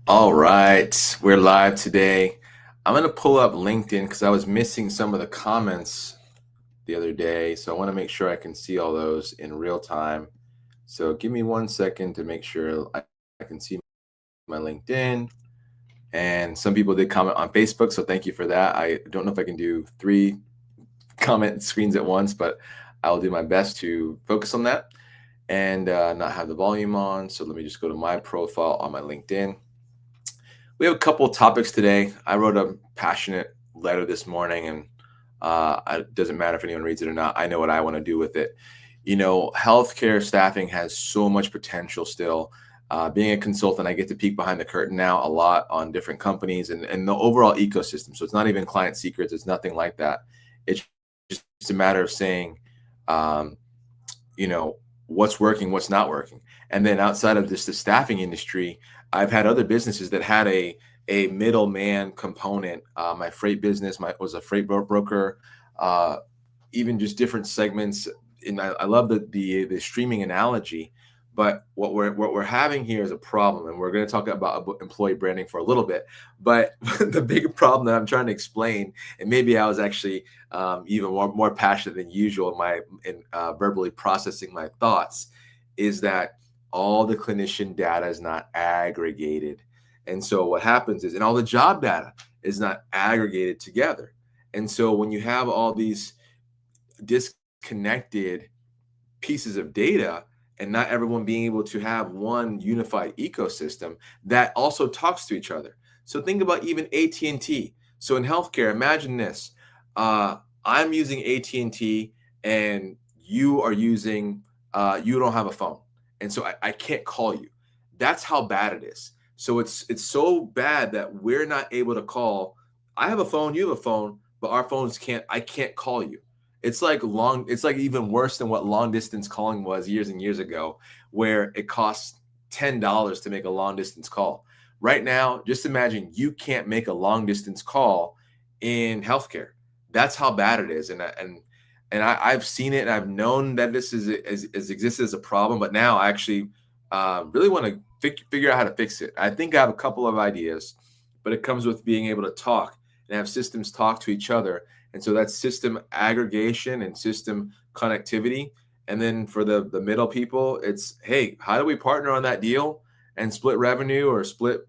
All right, we're live today. I'm going to pull up LinkedIn because I was missing some of the comments the other day. So I want to make sure I can see all those in real time. So give me 1 second to make sure I can see my LinkedIn. And some people did comment on Facebook. So thank you for that. I don't know if I can do three comment screens at once, but I will do my best to focus on that and not have the volume on. So let me just go to my profile on my LinkedIn. We have a couple of topics today. I wrote a passionate letter this morning, and it doesn't matter if anyone reads it or not. I know what I want to do with it. Healthcare staffing has so much potential still. Being a consultant, I get to peek behind the curtain now a lot on different companies and the overall ecosystem. So it's not even client secrets. It's nothing like that. It's just a matter of saying, um, you know, what's working, what's not working. And then outside of this, the staffing industry, I've had other businesses that had a middleman component. My freight business, my was a freight broker, uh, even just different segments. And I love the streaming analogy. But what we're having here is a problem, and we're going to talk about employee branding for a little bit. But the big problem that I'm trying to explain, and maybe I was actually even more passionate than usual in verbally processing my thoughts, is that all the clinician data is not aggregated. And so what happens is, and all the job data is not aggregated together. And so when you have all these disconnected pieces of data and not everyone being able to have one unified ecosystem that also talks to each other. So think about even AT&T. So in healthcare, imagine this. I'm using AT&T and you are using, you don't have a phone. And so I can't call you. That's how bad it is. So it's so bad that we're not able to call. I have a phone, you have a phone, but our phones I can't call you. It's like even worse than what long distance calling was years and years ago, where it costs $10 to make a long distance call. Right now, just imagine you can't make a long distance call in healthcare. That's how bad it is. I've seen it, and I've known that this is existed as a problem, but now I actually really want to figure out how to fix it. I think I have a couple of ideas, but it comes with being able to talk and have systems talk to each other. And so that's system aggregation and system connectivity. And then for the middle people, it's, hey, how do we partner on that deal and split revenue or split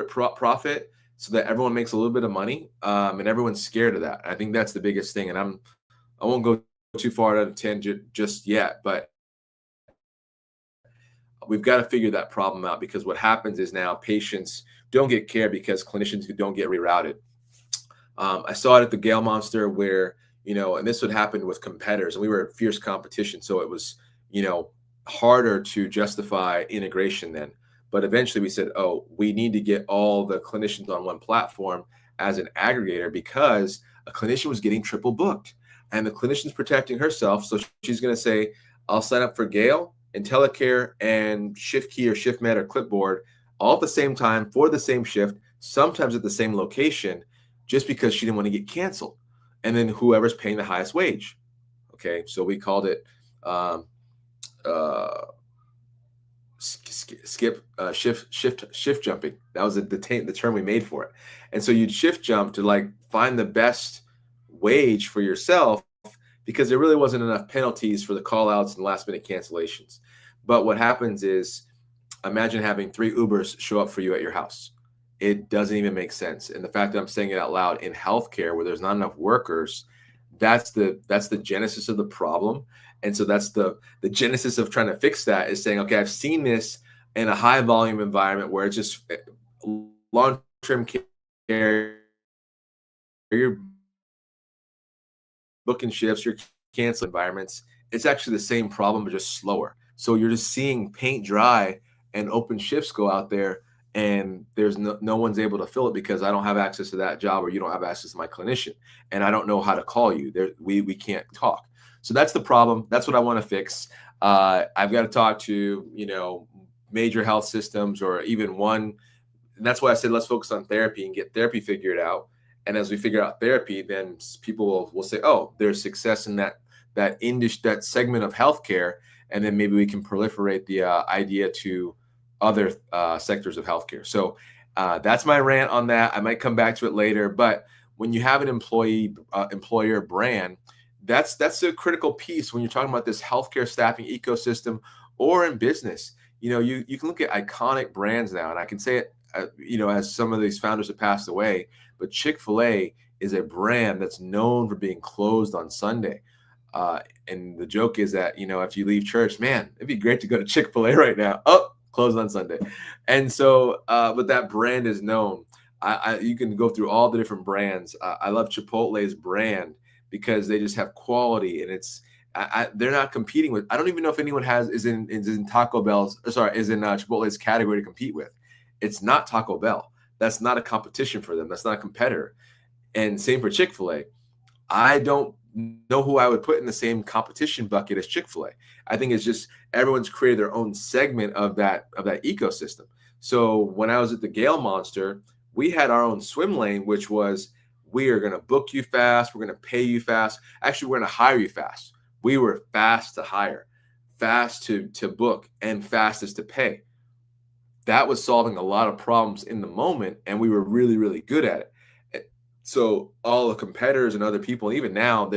profit so that everyone makes a little bit of money, and everyone's scared of that. I think that's the biggest thing. And I won't go too far on a tangent just yet, but we've got to figure that problem out, because what happens is now patients don't get care because clinicians who don't get rerouted. I saw it at the Gale Monster where, and this would happen with competitors, and we were at fierce competition. So it was, harder to justify integration then. But eventually we said, oh, we need to get all the clinicians on one platform as an aggregator, because a clinician was getting triple booked and the clinician's protecting herself. So she's going to say, I'll sign up for Gale, IntelliCare, and ShiftKey or ShiftMed or Clipboard all at the same time for the same shift, sometimes at the same location, just because she didn't want to get canceled. And then whoever's paying the highest wage. Okay, so we called it uh, shift jumping. That was the term we made for it. And so you'd shift jump to like find the best wage for yourself, because there really wasn't enough penalties for the call outs and last minute cancellations. But what happens is, imagine having 3 Ubers show up for you at your house. It doesn't even make sense. And the fact that I'm saying it out loud in healthcare where there's not enough workers, that's the genesis of the problem. And so that's the genesis of trying to fix that, is saying, okay, I've seen this in a high volume environment where it's just long-term care, you're booking shifts, you're canceling environments. It's actually the same problem, but just slower. So you're just seeing paint dry and open shifts go out there, and there's no one's able to fill it because I don't have access to that job, or you don't have access to my clinician, and I don't know how to call you. We can't talk. So that's the problem. That's what I want to fix. I've got to talk to major health systems, or even one. And that's why I said let's focus on therapy and get therapy figured out. And as we figure out therapy, then people will say, oh, there's success in that industry, that segment of healthcare, and then maybe we can proliferate the idea to other sectors of healthcare. So That's my rant on that. I might come back to it later, but when you have an employer brand, that's a critical piece when you're talking about this healthcare staffing ecosystem or in business. You can look at iconic brands now, and I can say it, as some of these founders have passed away, but Chick-fil-A is a brand that's known for being closed on Sunday. And the joke is that, if you leave church, man, it'd be great to go to Chick-fil-A right now. Oh, closed on Sunday. And so, but that brand is known. You can go through all the different brands. I love Chipotle's brand because they just have quality, and they're not competing with. I don't even know if anyone is in Taco Bell's. Sorry, is in Chipotle's category to compete with. It's not Taco Bell. That's not a competition for them. That's not a competitor. And same for Chick-fil-A. I don't know who I would put in the same competition bucket as Chick-fil-A. I think it's just everyone's created their own segment of that ecosystem. So when I was at the Gale Monster, we had our own swim lane, which was, we are going to book you fast. We're going to pay you fast. Actually, we're going to hire you fast. We were fast to hire, fast to book, and fastest to pay. That was solving a lot of problems in the moment, and we were really, really good at it. So all the competitors and other people, even now,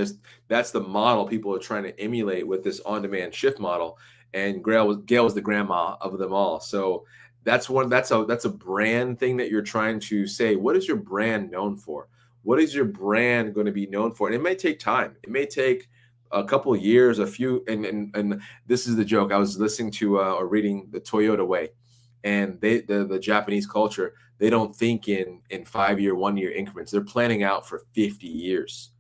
that's the model people are trying to emulate with this on-demand shift model. And Gail was the grandma of them all. So that's a brand thing that you're trying to say. What is your brand known for? What is your brand going to be known for? And it may take time. It may take a couple of years, a few. And this is the joke. I was listening to or reading The Toyota Way, and the Japanese culture, they don't think in 5-year, 1-year increments. They're planning out for 50 years.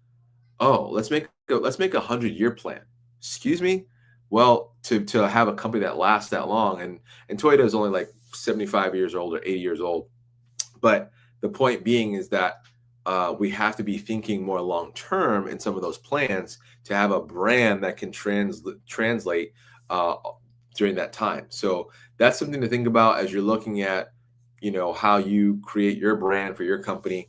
Oh, let's make a 100-year plan. Excuse me? Well, to have a company that lasts that long, and Toyota is only like 75 years old or 80 years old. But the point being is that we have to be thinking more long term in some of those plans to have a brand that can translate during that time. So that's something to think about as you're looking at, how you create your brand for your company.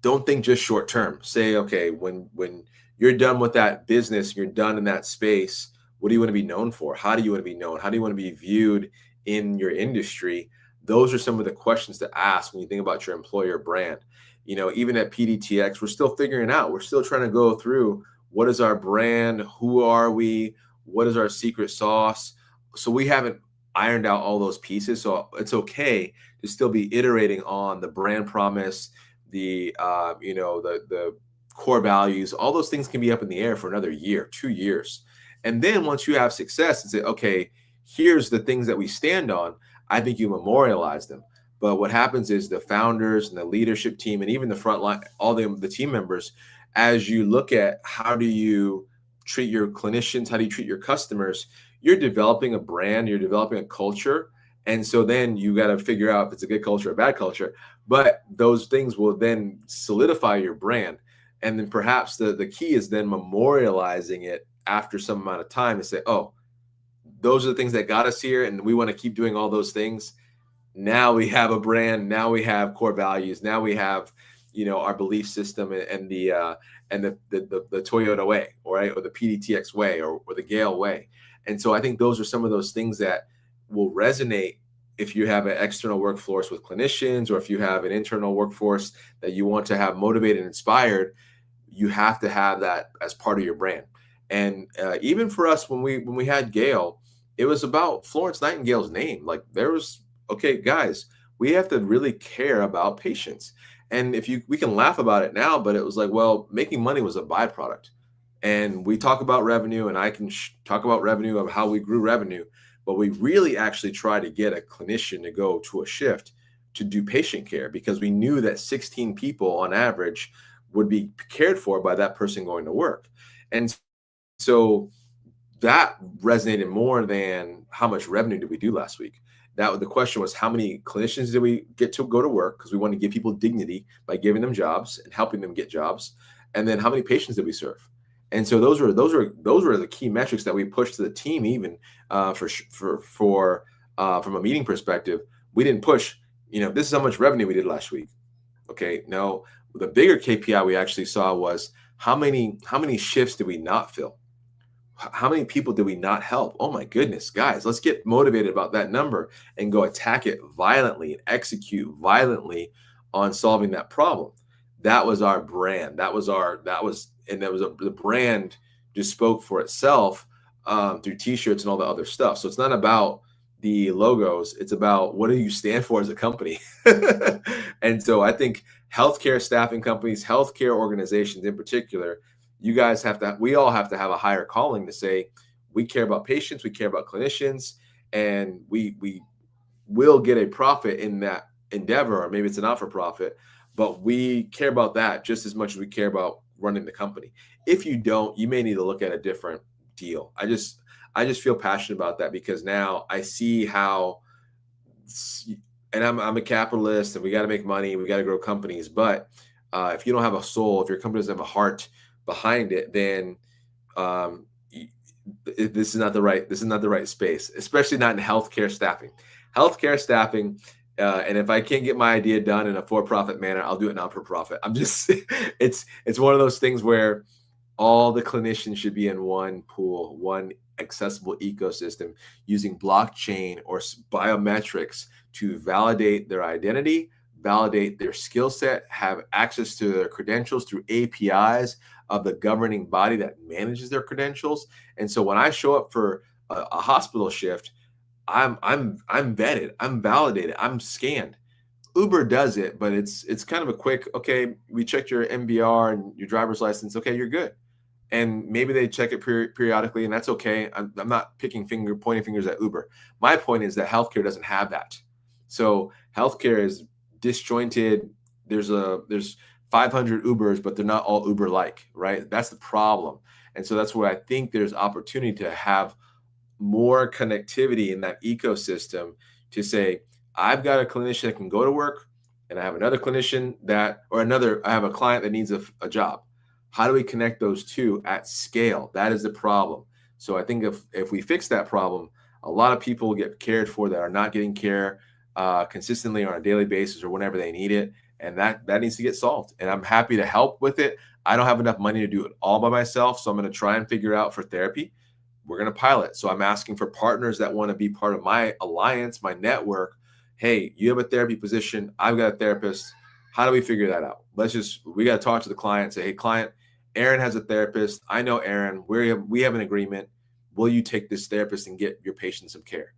Don't think just short term. Say, okay, when you're done with that business, you're done in that space, what do you want to be known for? How do you want to be known? How do you want to be viewed in your industry? Those are some of the questions to ask when you think about your employer brand. Even at PDTX, we're still figuring out. We're still trying to go through, what is our brand? Who are we? What is our secret sauce? So we haven't ironed out all those pieces. So it's okay to still be iterating on the brand promise, the core values. All those things can be up in the air for another year, 2 years. And then once you have success and say, okay, here's the things that we stand on, I think you memorialize them. But what happens is the founders and the leadership team and even the front line, all the team members, as you look at how do you treat your clinicians, how do you treat your customers, you're developing a brand, you're developing a culture. And so then you got to figure out if it's a good culture or bad culture. But those things will then solidify your brand. And then perhaps the key is then memorializing it after some amount of time and say, oh, those are the things that got us here, and we want to keep doing all those things. Now we have a brand. Now we have core values. Now we have, our belief system and the Toyota way, right, or the PDTX way, or the Gale way. And so I think those are some of those things that will resonate if you have an external workforce with clinicians, or if you have an internal workforce that you want to have motivated and inspired. You have to have that as part of your brand. And even for us, when we had Gale, it was about Florence Nightingale's name. Like, there was, okay, guys, we have to really care about patients. And we can laugh about it now, but it was like, well, making money was a byproduct. And we talk about revenue, and I can talk about revenue of how we grew revenue, but we really actually try to get a clinician to go to a shift to do patient care, because we knew that 16 people on average would be cared for by that person going to work. And so that resonated more than how much revenue did we do last week. Now, the question was, how many clinicians did we get to go to work? Because we want to give people dignity by giving them jobs and helping them get jobs. And then how many patients did we serve? And so those were the key metrics that we pushed to the team. Even from a meeting perspective, we didn't push, this is how much revenue we did last week. Okay, no, the bigger KPI we actually saw was how many shifts did we not fill? How many people did we not help? Oh my goodness, guys, let's get motivated about that number and go attack it violently and execute violently on solving that problem. That was our brand. The brand just spoke for itself through t-shirts and all the other stuff. So it's not about the logos, it's about what do you stand for as a company. And so I think healthcare staffing companies, healthcare organizations in particular, we all have to have a higher calling to say, we care about patients, we care about clinicians, and we will get a profit in that endeavor, or maybe it's a not for profit, but we care about that just as much as we care about running the company. If you don't, you may need to look at a different deal. I just feel passionate about that because now I see how, and I'm a capitalist, and we got to make money, we got to grow companies, but if you don't have a soul, if your company doesn't have a heart behind it, then um, this is not the right space, especially not in healthcare staffing. Healthcare staffing, and if I can't get my idea done in a for-profit manner, I'll do it not for profit. I'm just it's one of those things where all the clinicians should be in one pool, one accessible ecosystem, using blockchain or biometrics to validate their identity, validate their skill set, have access to their credentials through APIs of the governing body that manages their credentials. And so when I show up for a hospital shift, I'm vetted, I'm validated, I'm scanned. Uber does it, but it's kind of a quick, okay, we checked your MBR and your driver's license, okay, you're good. And maybe they check it periodically, and that's okay. I'm not pointing fingers at Uber. My point is that healthcare doesn't have that. So healthcare is disjointed. There's 500 Ubers, but they're not all Uber-like, right? That's the problem. And so that's where I think there's opportunity to have more connectivity in that ecosystem to say, I've got a clinician that can go to work, and I have another clinician I have a client that needs a job. How do we connect those two at scale? That is the problem. So I think if we fix that problem, a lot of people get cared for that are not getting care consistently on a daily basis or whenever they need it, and that needs to get solved. And I'm happy to help with it. I don't have enough money to do it all by myself, so I'm going to try and figure out for therapy. We're going to pilot. So I'm asking for partners that want to be part of my alliance, my network. Hey, you have a therapy position. I've got a therapist. How do we figure that out? We got to talk to the client and say, hey, client, Aaron has a therapist. I know Aaron. We have an agreement. Will you take this therapist and get your patient some care?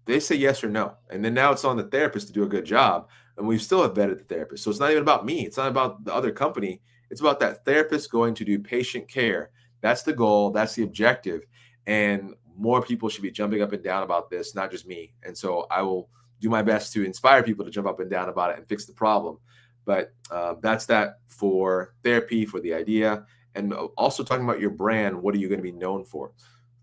They say yes or no. And then now it's on the therapist to do a good job. And we still have vetted the therapist. So it's not even about me. It's not about the other company. It's about that therapist going to do patient care. That's the goal. That's the objective. And more people should be jumping up and down about this, not just me. And so I will do my best to inspire people to jump up and down about it and fix the problem. But that's that for therapy, for the idea. And also talking about your brand, what are you going to be known for?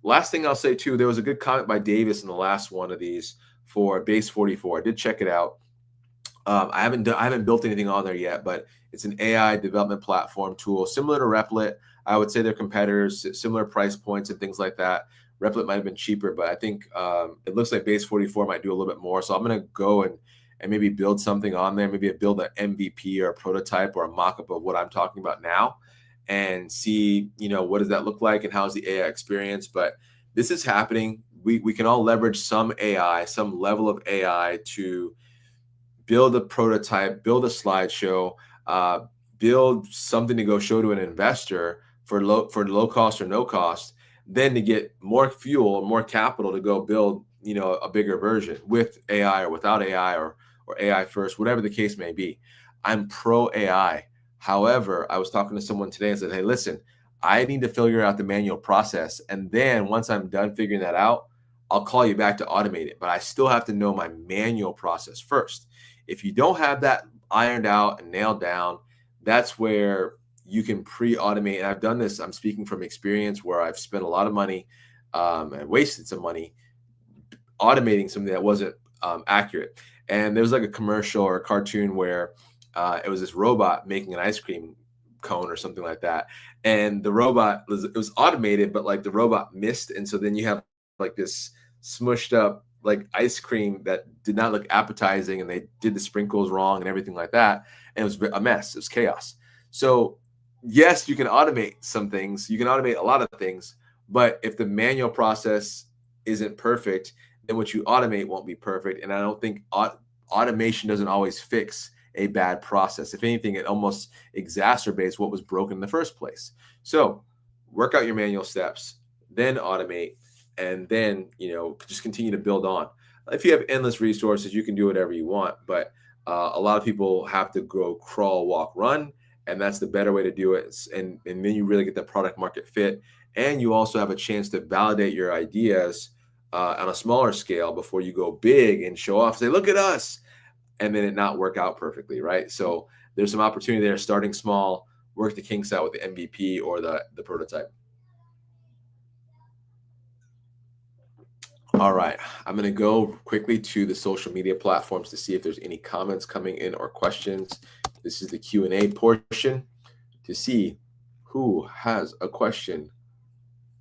Last thing I'll say too, there was a good comment by Davis in the last one of these for Base 44. I did check it out. I haven't built anything on there yet, but it's an AI development platform tool similar to Replit. I would say they're competitors, similar price points and things like that. Replit might have been cheaper, but I think it looks like Base 44 might do a little bit more. So I'm going to go and maybe build something on there, maybe build an MVP or a prototype or a mock-up of what I'm talking about now and see, what does that look like and how's the AI experience. But this is happening. We can all leverage some AI, some level of AI to build a prototype, build a slideshow, build something to go show to an investor for low cost or no cost, then to get more fuel, more capital to go build, a bigger version with AI or without AI or AI first, whatever the case may be. I'm pro AI. However, I was talking to someone today and said, hey, listen, I need to figure out the manual process. And then once I'm done figuring that out, I'll call you back to automate it. But I still have to know my manual process first. If you don't have that ironed out and nailed down, that's where you can pre-automate. And I've done this. I'm speaking from experience where I've spent a lot of money and wasted some money automating something that wasn't accurate. And there was like a commercial or a cartoon where it was this robot making an ice cream cone or something like that. And the robot it was automated, but like the robot missed. And so then you have like this smushed up like ice cream that did not look appetizing, and they did the sprinkles wrong and everything like that. And it was a mess. It was chaos. So yes, you can automate some things. You can automate a lot of things, But if the manual process isn't perfect, then what you automate won't be perfect. And I don't think automation doesn't always fix a bad process. If anything, it almost exacerbates what was broken in the first place. So work out your manual steps, then automate, and then just continue to build on. If you have endless resources, you can do whatever you want. But a lot of people have to go crawl, walk, run, and that's the better way to do it. And then you really get the product market fit, and you also have a chance to validate your ideas on a smaller scale before you go big and show off. Say, look at us, and then it not work out perfectly, right? So there's some opportunity there. Starting small, work the kinks out with the MVP or the prototype. All right, I'm going to go quickly to the social media platforms to see if there's any comments coming in or questions. This is the Q&A portion to see who has a question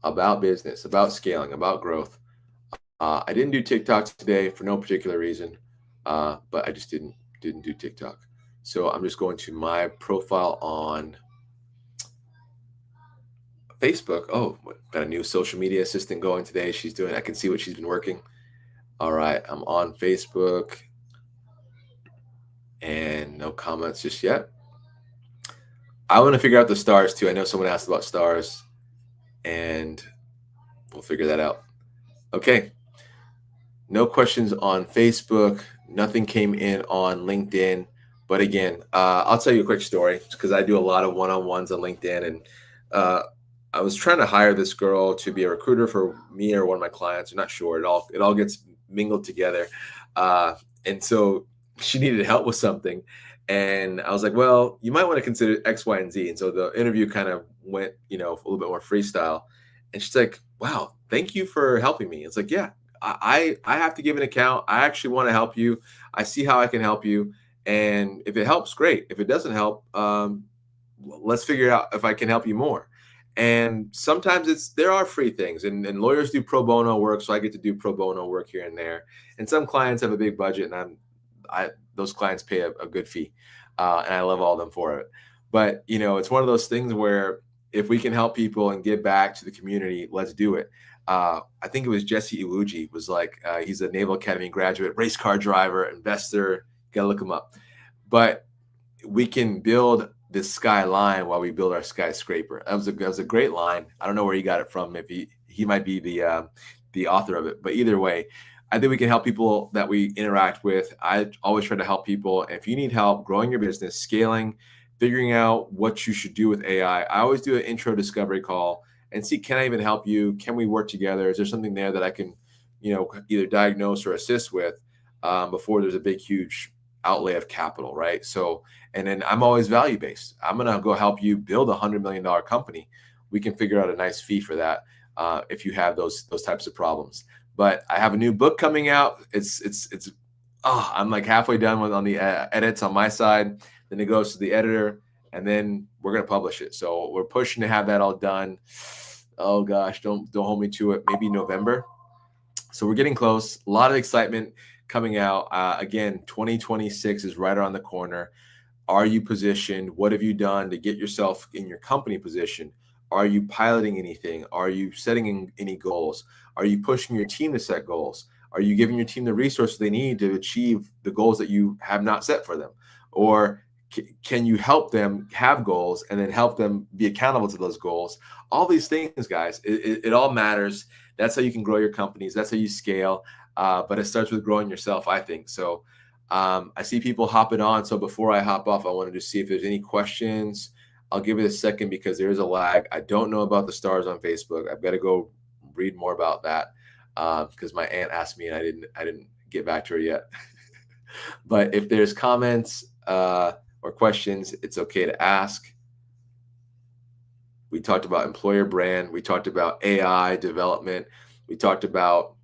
about business, about scaling, about growth. I didn't do TikTok today for no particular reason, but I just didn't do TikTok. So I'm just going to my profile on Facebook. Oh, got a new social media assistant going today. I can see what she's been working. All right, I'm on Facebook and no comments just yet. I want to figure out the stars too. I know someone asked about stars and we'll figure that out. Okay. No questions on Facebook. Nothing came in on LinkedIn. But again, I'll tell you a quick story because I do a lot of one-on-ones on LinkedIn. And I was trying to hire this girl to be a recruiter for me or one of my clients. I'm not sure. It all gets mingled together. And so she needed help with something. And I was like, well, you might want to consider X, Y, and Z. And so the interview kind of went, a little bit more freestyle. And she's like, wow, thank you for helping me. It's like, yeah, I have to give an account. I actually want to help you. I see how I can help you. And if it helps, great. If it doesn't help, let's figure out if I can help you more. And sometimes there are free things and lawyers do pro bono work. So I get to do pro bono work here and there. And some clients have a big budget and those clients pay a good fee. And I love all of them for it. But, it's one of those things where if we can help people and give back to the community, let's do it. I think it was Jesse Iwuji was like, he's a Naval Academy graduate, race car driver, investor. Got to look him up. But we can build this skyline while we build our skyscraper. That was a great line. I don't know where he got it from. If he might be the author of it. But either way, I think we can help people that we interact with. I always try to help people. And if you need help growing your business, scaling, figuring out what you should do with AI, I always do an intro discovery call and see, can I even help you? Can we work together? Is there something there that I can, either diagnose or assist with before there's a big, huge outlay of capital, right? So, and then I'm always value-based. I'm going to go help you build $100 million company. We can figure out a nice fee for that if you have those types of problems. But I have a new book coming out. I'm like halfway done on the edits on my side. Then it goes to the editor, and then we're gonna publish it. So we're pushing to have that all done. Oh gosh, don't hold me to it. Maybe November. So we're getting close. A lot of excitement coming out. Again, 2026 is right around the corner. Are you positioned? What have you done to get yourself in your company position? Are you piloting anything? Are you setting any goals? Are you pushing your team to set goals? Are you giving your team the resources they need to achieve the goals that you have not set for them? Or can you help them have goals and then help them be accountable to those goals? All these things, guys, it all matters. That's how you can grow your companies. That's how you scale. But it starts with growing yourself, I think. So I see people hopping on. So before I hop off, I wanted to see if there's any questions. I'll give it a second because there is a lag. I don't know about the stars on Facebook. I've got to go read more about that because my aunt asked me and I didn't get back to her yet. But if there's comments or questions, it's okay to ask. We talked about employer brand. We talked about AI development. We talked about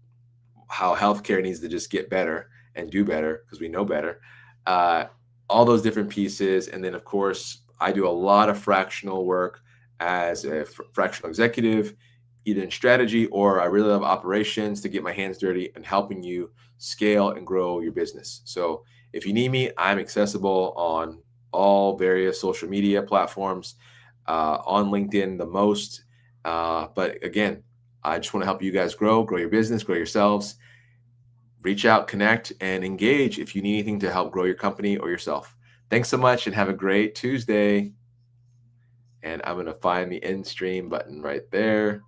how healthcare needs to just get better and do better because we know better. All those different pieces. And then, of course, I do a lot of fractional work as a fractional executive, either in strategy or I really love operations to get my hands dirty and helping you scale and grow your business. So if you need me, I'm accessible on all various social media platforms, on LinkedIn the most. But again, I just want to help you guys grow your business, grow yourselves. Reach out, connect, and engage if you need anything to help grow your company or yourself. Thanks so much and have a great Tuesday. And I'm going to find the end stream button right there.